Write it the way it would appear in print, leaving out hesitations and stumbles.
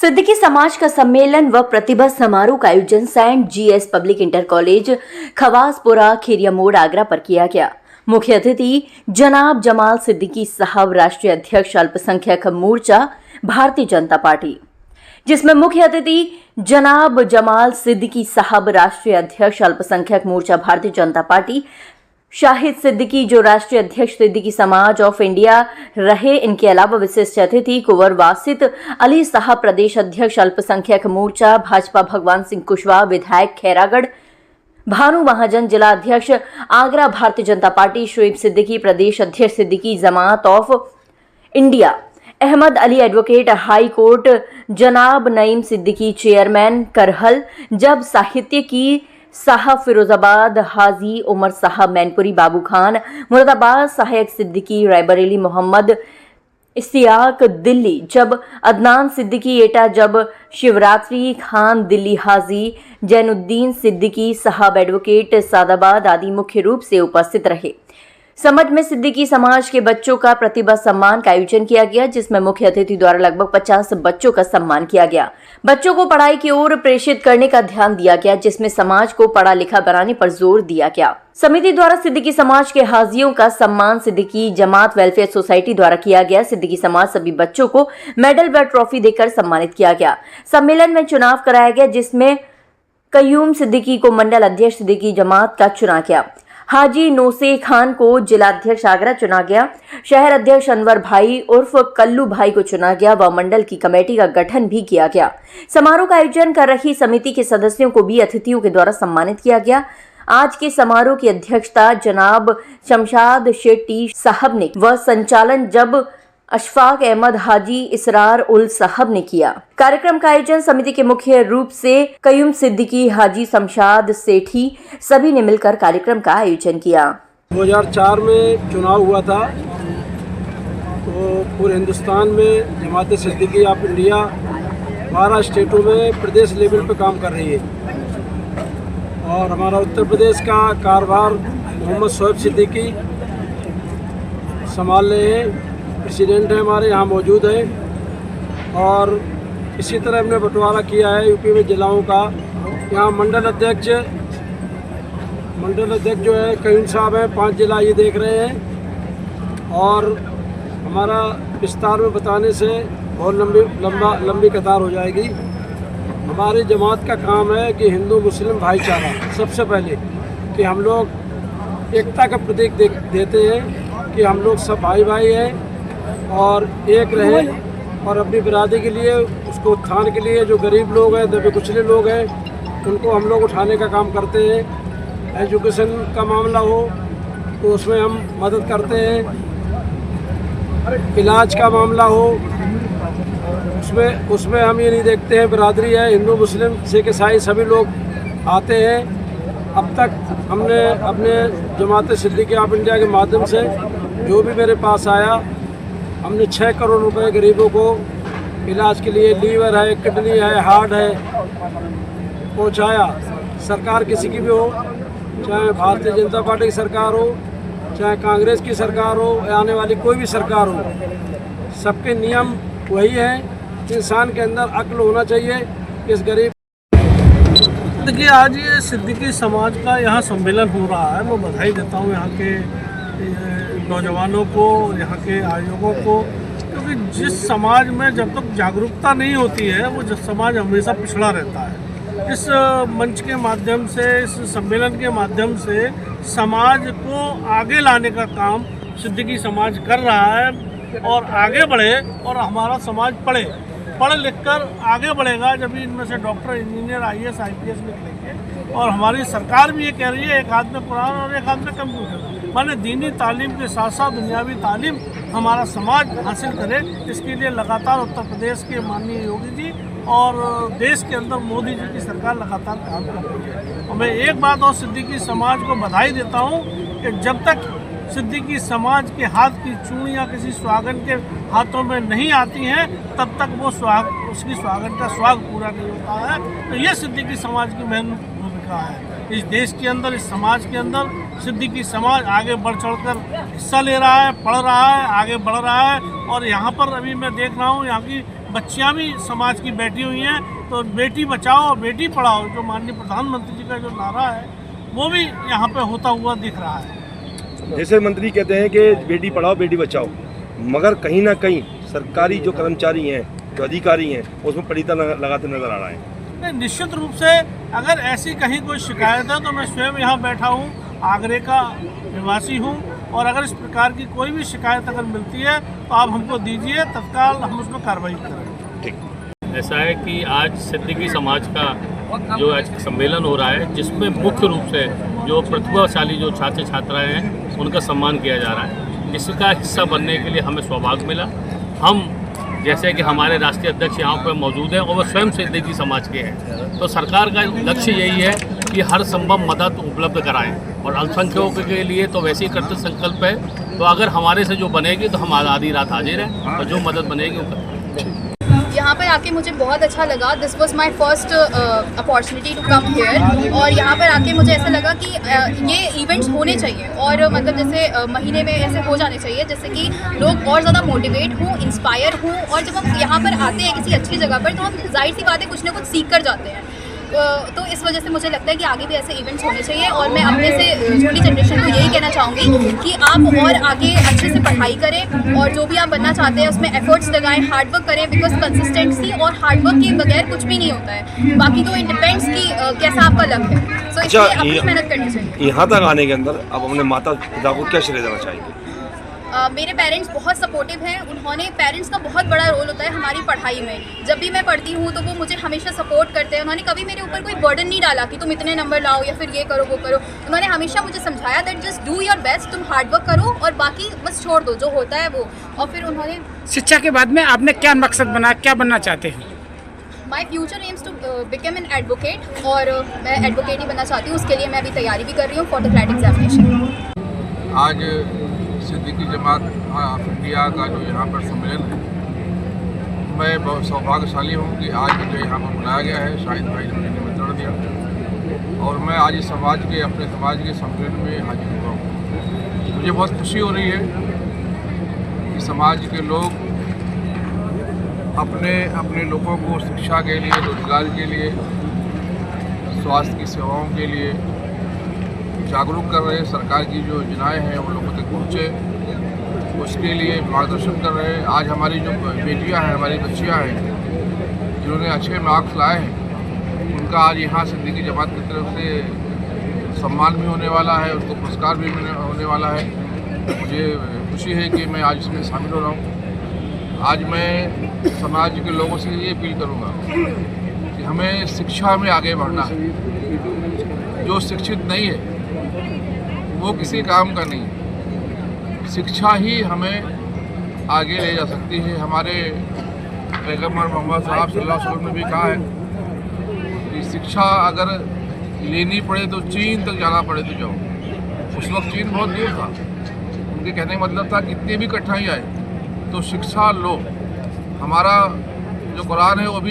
सिद्दीकी समाज का सम्मेलन व प्रतिभा समारोह का आयोजन saint GS public inter college Khawaspura Khiriya मोड़ आगरा पर किया गया। मुख्य अतिथि जनाब जमाल सिद्दीकी साहब, राष्ट्रीय अध्यक्ष अल्पसंख्यक मोर्चा भारतीय जनता पार्टी, जिसमें मुख्य अतिथि जनाब जमाल सिद्दीकी साहब, राष्ट्रीय अध्यक्ष अल्पसंख्यक मोर्चा भारतीय जनता पार्टी, शाहिद सिद्दीकी जो राष्ट्रीय अध्यक्ष सिद्दीकी समाज ऑफ इंडिया रहे। इनके अलावा विशिष्ट अतिथि कुंवर वासित अली साहब, प्रदेश अध्यक्ष अल्पसंख्यक मोर्चा भाजपा, भगवान सिंह कुशवाहा, विधायक खैरागढ़, भानु महाजन जिला अध्यक्ष आगरा भारतीय जनता पार्टी, शुएब सिद्दीकी प्रदेश अध्यक्ष Siddiqui Jamaat of India, Ahmad Ali advocate high court, जनाब नईम सिद्दीकी चेयरमैन करहल, जब साहित्य की साहब फिरोजाबाद, हाजी उमर साहब मैनपुरी, बाबू खान मुरादाबाद, सहायक सिद्दीकी रायबरेली, मोहम्मद इस्तियाक दिल्ली, जब अदनान सिद्दीकी एटा, जब शिवरात्रि खान दिल्ली, हाजी जैनुद्दीन सिद्दीकी साहब एडवोकेट सादाबाद आदि मुख्य रूप से उपस्थित रहे। समझ में सिद्दीकी समाज के बच्चों का प्रतिभा सम्मान का आयोजन किया गया, जिसमें मुख्य अतिथि द्वारा लगभग 50 बच्चों का सम्मान किया गया। बच्चों को पढ़ाई की ओर प्रेषित करने का ध्यान दिया गया, जिसमें समाज को पढ़ा लिखा बनाने पर जोर दिया गया। समिति द्वारा सिद्दीकी समाज के हाजियों का सम्मान सिद्दीकी जमात वेलफेयर सोसाइटी द्वारा किया गया। सिद्दीकी समाज सभी बच्चों को मेडल व ट्रॉफी देकर सम्मानित किया गया। सम्मेलन में चुनाव कराया गया, जिसमें कयूम सिद्दीकी को मंडल अध्यक्ष सिद्दीकी जमात का चुना गया। हाजी नोसे खान को जिलाध्यक्ष आगरा चुना गया। शहर अध्यक्ष अनवर भाई उर्फ कल्लू भाई को चुना गया व मंडल की कमेटी का गठन भी किया गया। समारोह का आयोजन कर रही समिति के सदस्यों को भी अतिथियों के द्वारा सम्मानित किया गया। आज के समारोह की अध्यक्षता जनाब शमशाद शेट्टी साहब ने व संचालन जब अशफाक अहमद हाजी इसरार उल साहब ने किया। कार्यक्रम का आयोजन समिति के मुख्य रूप से कयूम सिद्दीकी, हाजी शमशाद सेठी सभी ने मिलकर कार्यक्रम का आयोजन किया। 2004 में चुनाव हुआ था, तो पूरे हिंदुस्तान में जमात सिद्दीकी ऑफ इंडिया 12 स्टेटों में प्रदेश लेवल पर काम कर रही है और हमारा उत्तर प्रदेश का कारोबार मोहम्मद शुएब सिद्दीकी संभाल रहे हैं। प्रेसिडेंट है हमारे यहाँ मौजूद है और इसी तरह हमने बंटवारा किया है यूपी में जिलाओं का। यहाँ मंडल अध्यक्ष जो है कयूम साहब हैं, 5 जिला ये देख रहे हैं और हमारा विस्तार में बताने से बहुत लंबी कतार हो जाएगी। हमारी जमात का काम है कि हिंदू मुस्लिम भाईचारा सबसे पहले कि हम लोग एकता का प्रतीक देते हैं कि हम लोग सब भाई भाई हैं और एक रहें और अपनी बिरादरी के लिए, उसको उत्थान के लिए जो गरीब लोग हैं, दबे कुचले लोग हैं, उनको हम लोग उठाने का काम करते हैं। एजुकेशन का मामला हो तो उसमें हम मदद करते हैं, इलाज का मामला हो उसमें हम ये नहीं देखते हैं बिरादरी है, हिंदू मुस्लिम सिख ईसाई सभी लोग आते हैं। अब तक हमने अपने जमात सिद्दीकी ऑफ इंडिया के माध्यम से जो भी मेरे पास आया, हमने 6 करोड़ रुपए गरीबों को इलाज के लिए, लीवर है, किडनी है, हार्ट है, पहुंचाया। सरकार किसी की भी हो, चाहे भारतीय जनता पार्टी की सरकार हो, चाहे कांग्रेस की सरकार हो, आने वाली कोई भी सरकार हो, सबके नियम वही है। इंसान के अंदर अक्ल होना चाहिए। इस गरीब देखिए, आज ये सिद्दीकी समाज का यहाँ सम्मेलन हो रहा है। मैं बधाई देता हूँ यहाँ के नौजवानों को, यहाँ के आयोजकों को, क्योंकि जिस समाज में जब तक जागरूकता नहीं होती है वो समाज हमेशा पिछड़ा रहता है। इस मंच के माध्यम से, इस सम्मेलन के माध्यम से समाज को आगे लाने का काम सिद्दीकी समाज कर रहा है और आगे बढ़े और हमारा समाज पढ़ लिख कर आगे बढ़ेगा। जब भी इनमें से डॉक्टर, इंजीनियर, IAS, IPS निकलेंगे और हमारी सरकार भी ये कह रही है एक हाथ में कुरान और एक हाथ में कंप्यूटर, माने दीनी तालीम के साथ साथ दुनियावी तालीम हमारा समाज हासिल करे। इसके लिए लगातार उत्तर प्रदेश के माननीय योगी जी और देश के अंदर मोदी जी की सरकार लगातार काम कर रही है। और मैं एक बात और सिद्दीकी समाज को बधाई देता हूँ कि जब तक सिद्दीकी समाज के हाथ की चूड़ियाँ किसी सुहागन के हाथों में नहीं आती हैं, तब तक वो उसकी सुहागन का सुहाग पूरा नहीं होता है। तो ये सिद्दीकी समाज की मेन भूमिका है इस देश के अंदर, इस समाज के अंदर। सिद्दीकी समाज आगे बढ़ चढ़कर हिस्सा ले रहा है, पढ़ रहा है, आगे बढ़ रहा है और यहाँ पर अभी मैं देख रहा हूँ यहाँ की बच्चियां भी समाज की बैठी हुई हैं। तो बेटी बचाओ और बेटी पढ़ाओ जो माननीय प्रधानमंत्री जी का जो नारा है वो भी यहाँ पे होता हुआ दिख रहा है। जैसे मंत्री कहते हैं कि बेटी पढ़ाओ बेटी बचाओ, मगर कहीं ना कहीं सरकारी जो कर्मचारी हैं, जो अधिकारी हैं, उसमें पड़ीता लगाते नजर आ रहा है। नहीं, निश्चित रूप से अगर ऐसी कहीं कोई शिकायत है तो मैं स्वयं यहाँ बैठा हूँ, आगरे का निवासी हूँ, और अगर इस प्रकार की कोई भी शिकायत अगर मिलती है तो आप हमको दीजिए, तत्काल हम उसमें कार्रवाई करेंगे। ठीक। ऐसा है कि आज सिद्दीकी समाज का जो आज सम्मेलन हो रहा है, जिसमें मुख्य रूप से जो प्रतिभाशाली जो छात्र छात्राएं हैं उनका सम्मान किया जा रहा है। इसका हिस्सा बनने के लिए हमें सौभाग्य मिला। हम जैसे कि हमारे राष्ट्रीय अध्यक्ष यहाँ पर मौजूद हैं और वो स्वयं सिद्दीकी समाज के हैं, तो सरकार का लक्ष्य यही है कि हर संभव मदद उपलब्ध कराएं, और अल्पसंख्यकों के लिए तो वैसे ही कर्तव्य संकल्प है। तो अगर हमारे से जो बनेगी तो हम आधी रात हाजिर हैं और जो मदद बनेगी वो करेंगे। यहाँ पर आके मुझे बहुत अच्छा लगा। This was my first opportunity to come here, और यहाँ पर आके मुझे ऐसा लगा कि ये इवेंट्स होने चाहिए, और मतलब जैसे महीने में ऐसे हो जाने चाहिए जिससे कि लोग और ज़्यादा मोटिवेट हों, इंस्पायर हों, और जब हम यहाँ पर आते हैं किसी अच्छी जगह पर तो हम जाहिर सी बात है कुछ ना कुछ सीख कर जाते हैं। तो इस वजह से मुझे लगता है कि आगे भी ऐसे इवेंट्स होने चाहिए, और मैं अपने से छोटी जनरेशन को यही कहना चाहूँगी कि आप और आगे अच्छे से पढ़ाई करें, और जो भी आप बनना चाहते हैं उसमें एफर्ट्स लगाएं, हार्डवर्क करें, बिकॉज कंसिस्टेंसी और हार्डवर्क के बगैर कुछ भी नहीं होता है। बाकी तो इट डिपेंड्स कि कैसा आपका लक है। सो इसलिए अपनी मेहनत करनी चाहिए। यहाँ तक आने के अंदर अब अपने माता पिता को क्या श्रेय देना चाहेंगे? मेरे पेरेंट्स बहुत सपोर्टिव हैं। उन्होंने, पेरेंट्स का बहुत बड़ा रोल होता है हमारी पढ़ाई में। जब भी मैं पढ़ती हूँ तो वो मुझे हमेशा सपोर्ट करते हैं। उन्होंने कभी मेरे ऊपर कोई बर्डन नहीं डाला कि तुम इतने नंबर लाओ या फिर ये करो वो करो। उन्होंने हमेशा मुझे समझाया that just do your best, तुम हार्डवर्क करो और बाकी बस छोड़ दो, जो होता है वो। और फिर उन्होंने शिक्षा के बाद में आपने क्या मकसद बनाया, क्या बनना चाहते हैं? My future aims to become an advocate, और मैं एडवोकेट ही बनना चाहती हूँ। उसके लिए मैं अभी तैयारी भी कर रही हूँ फॉर द क्लैट एग्जामिनेशन। आज सिद्दीकी जमात ऑफ इंडिया का जो यहाँ पर सम्मेलन है, मैं बहुत सौभाग्यशाली हूँ कि आज मुझे यहाँ पर बुलाया गया है। शाहिद भाई ने मुझे निमंत्रण दिया और मैं आज इस समाज के, अपने समाज के सम्मेलन में हाजिर हुआ हूँ। मुझे बहुत खुशी हो रही है कि समाज के लोग अपने अपने लोगों को शिक्षा के लिए, रोजगार के लिए, स्वास्थ्य की सेवाओं के लिए जागरूक कर रहे हैं। सरकार की जो योजनाएं हैं उन लोगों तक पहुँचे, उसके लिए मार्गदर्शन कर रहे हैं। आज हमारी जो बेटियां हैं, हमारी बच्चियां हैं जिन्होंने अच्छे मार्क्स लाए हैं, उनका आज यहाँ सिद्दीकी जमात की तरफ से सम्मान भी होने वाला है, उनको पुरस्कार भी होने वाला है। मुझे खुशी है कि मैं आज इसमें शामिल हो रहा हूँ। आज मैं समाज के लोगों से ये अपील करूँगा कि हमें शिक्षा में आगे बढ़ना है। जो शिक्षित नहीं है वो किसी काम का नहीं है। शिक्षा ही हमें आगे ले जा सकती है। हमारे पैगम्बर मोहम्मद साहब सल्लल्लाहु अलैहि वसल्लम ने भी कहा है कि शिक्षा अगर लेनी पड़े तो चीन तक जाना पड़े तो जाओ। उस वक्त चीन बहुत दूर था। उनके कहने का मतलब था कितनी भी कठिनाई आए तो शिक्षा लो। हमारा जो कुरान है वो भी